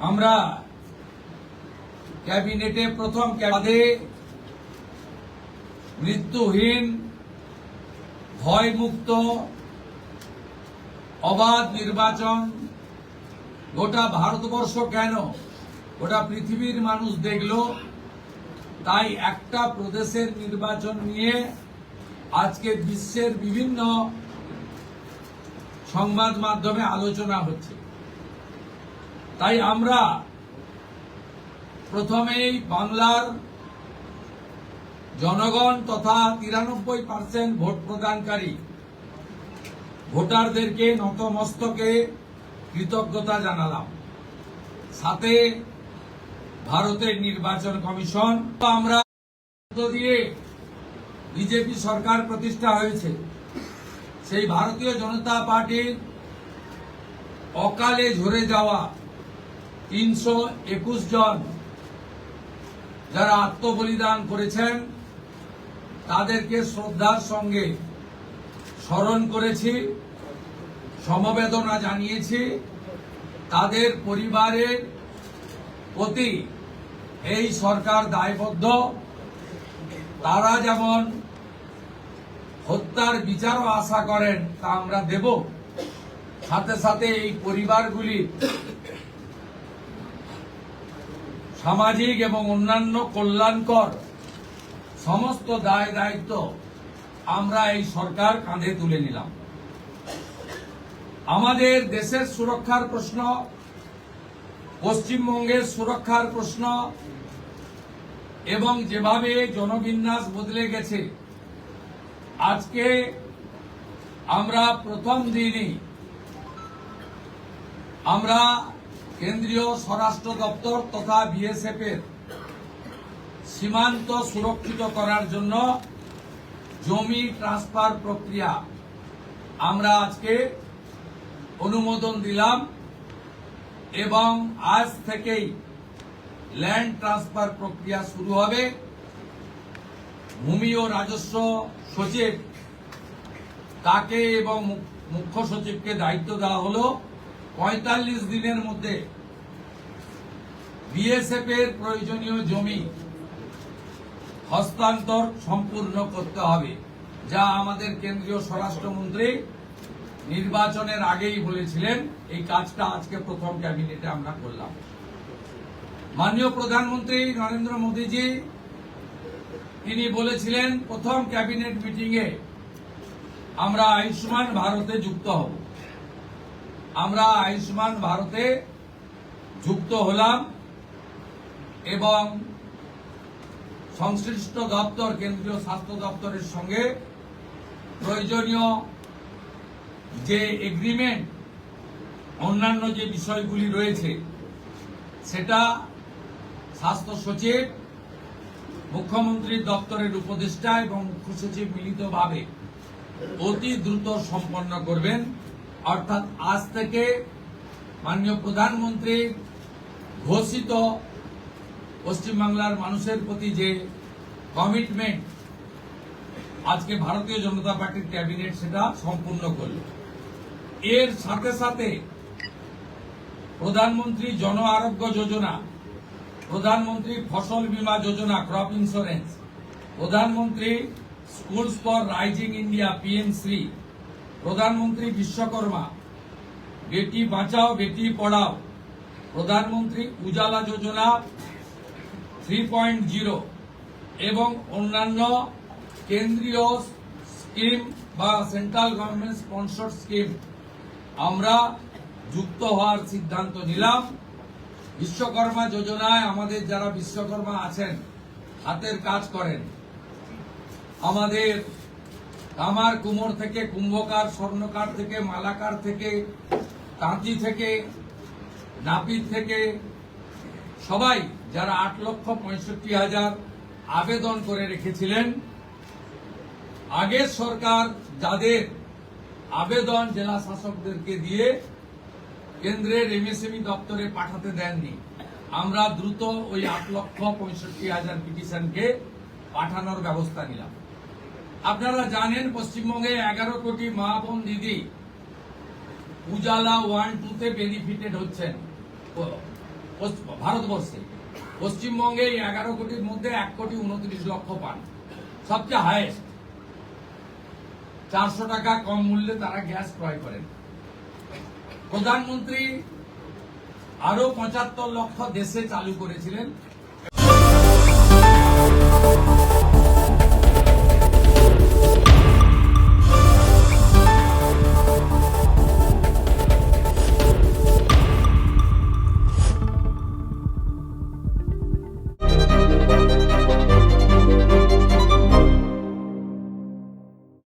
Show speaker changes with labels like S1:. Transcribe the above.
S1: আমরা ক্যাবিনেটে প্রথম পদে মৃত্যুহীন, ভয়মুক্ত, অবাধ নির্বাচন গোটা ভারতবর্ষ কেন গোটা পৃথিবীর মানুষ দেখল। তাই একটা প্রদেশের নির্বাচন নিয়ে আজকে বিশ্বের বিভিন্ন সংবাদ মাধ্যমে আলোচনা হচ্ছে। তাই আমরা প্রথমেই বাংলার জনগণ তথা 93% ভোট প্রদানকারী ভোটারদেরকে নতমস্তকে কৃতজ্ঞতা জানালাম। সাথে ভারতের নির্বাচন কমিশন, আমরা দিয়ে বিজেপি সরকার প্রতিষ্ঠা হয়েছে, সেই ভারতীয় জনতা পার্টির অকালে ঝরে যাওয়া 321 জন যারা আত্মবলিদান করেছেন তাদেরকে শ্রদ্ধার সঙ্গে স্মরণ করেছি, সমবেদনা জানিয়েছি। তাদের পরিবারের প্রতি এই সরকার দায়বদ্ধ। তারা যেমন হত্যার বিচারও আশা করেন তা আমরা দেব। সাথে সাথে এই পরিবারগুলি সামাজিক এবং অন্যান্য কল্যাণকর সমস্ত দায় দায়িত্ব আমরা এই সরকার কাঁধে তুলে নিলাম। আমাদের দেশের সুরক্ষার প্রশ্ন, পশ্চিমবঙ্গের সুরক্ষার প্রশ্ন এবং যেভাবে জনবিন্যাস বদলে গেছে, আজকে আমরা প্রথম দিনই আমরা কেন্দ্রীয় স্বরাষ্ট্র দপ্তর তথা বিএসএফ এর সীমান্ত সুরক্ষিত করার জন্য জমি ট্রান্সফার প্রক্রিয়া আমরা আজকে অনুমোদন দিলাম এবং আজ থেকেই ল্যান্ড ট্রান্সফার প্রক্রিয়া শুরু হবে। ভূমি ও রাজস্ব সচিব তাকে এবং মুখ্য সচিবকে দায়িত্ব দেওয়া হলো 45 দিনের মধ্যে বিএসএফ এর প্রয়োজনীয় জমি হস্তান্তর সম্পূর্ণ করতে হবে, যা আমাদের কেন্দ্রীয় স্বরাষ্ট্রমন্ত্রী নির্বাচনের আগেই বলেছিলেন। এই কাজটা আজকে প্রথম ক্যাবিনেটে আমরা করলাম। মাননীয় প্রধানমন্ত্রী নরেন্দ্র মোদীজি তিনি বলেছিলেন প্রথম ক্যাবিনেট মিটিংয়ে আমরা আয়ুষ্মান ভারতে যুক্ত হব। আমরা আয়ুষ্মান ভারতে যুক্ত হলাম এবং সংশ্লিষ্ট দপ্তর কেন্দ্রীয় স্বাস্থ্য দপ্তরের সঙ্গে প্রয়োজনীয় যে এগ্রিমেন্ট অন্যান্য যে বিষয়গুলি রয়েছে সেটা স্বাস্থ্য সচিব, মুখ্যমন্ত্রীর দপ্তরের উপদেষ্টা এবং মুখ্য সচিব মিলিতভাবে অতি দ্রুত সম্পন্ন করবেন। অর্থাৎ আজ থেকে মাননীয় প্রধানমন্ত্রীর ঘোষিত পশ্চিমবাংলার মানুষের প্রতি যে কমিটমেন্ট আজকে ভারতীয় জনতা পার্টির ক্যাবিনেট সেটা সম্পূর্ণ করল। এর সাথে সাথে প্রধানমন্ত্রী জন আরোগ্য যোজনা, প্রধানমন্ত্রী ফসল বীমা যোজনা ক্রপ ইন্স্যুরেন্স, প্রধানমন্ত্রী স্কুলস ফর রাইজিং ইন্ডিয়া পিএমশ্রী, প্রধানমন্ত্রী বিশ্বকর্মা, বেটি বাঁচাও বেটি পড়াও, প্রধানমন্ত্রী উজালা যোজনা 3.0 এবং অন্যান্য কেন্দ্রীয় স্কিম বা সেন্ট্রাল গভর্নমেন্ট স্পন্সর স্কিম আমরা যুক্ত হওয়ার সিদ্ধান্ত নিলাম। বিশ্বকর্মা যোজনায় আমাদের যারা বিশ্বকর্মা আছেন, হাতের কাজ করেন, আমাদের কামার কুমোর থেকে কুম্ভকার, স্বর্ণকার থেকে মালাকার থেকে তাঁতি থেকে নাপিত থেকে সবাই যারা 8,65,000 আবেদন করে রেখেছিলেন, আগের সরকার যাদের আবেদন জেলা শাসকদেরকে দিয়ে কেন্দ্রের এমএসএমই দপ্তরে পাঠাতে দেননি, আমরা দ্রুত ওই 8,65,000 পিটিশনকে পাঠানোর ব্যবস্থা নিলাম। আপনারা জানেন পশ্চিমবঙ্গে 11 কোটি মা বোন দিদি উজালা 1-2 তে বেনিফিটেড হচ্ছেন। ভারতবর্ষে পশ্চিমবঙ্গে 11 কোটির মধ্যে 1 কোটি 29 লক্ষ পান, সবচেয়ে হাইয়েস্ট। 400 টাকা কম মূল্যে তারা গ্যাস ক্রয় করেন। প্রধানমন্ত্রী আরো 75 লক্ষ দেশে চালু করেছিলেন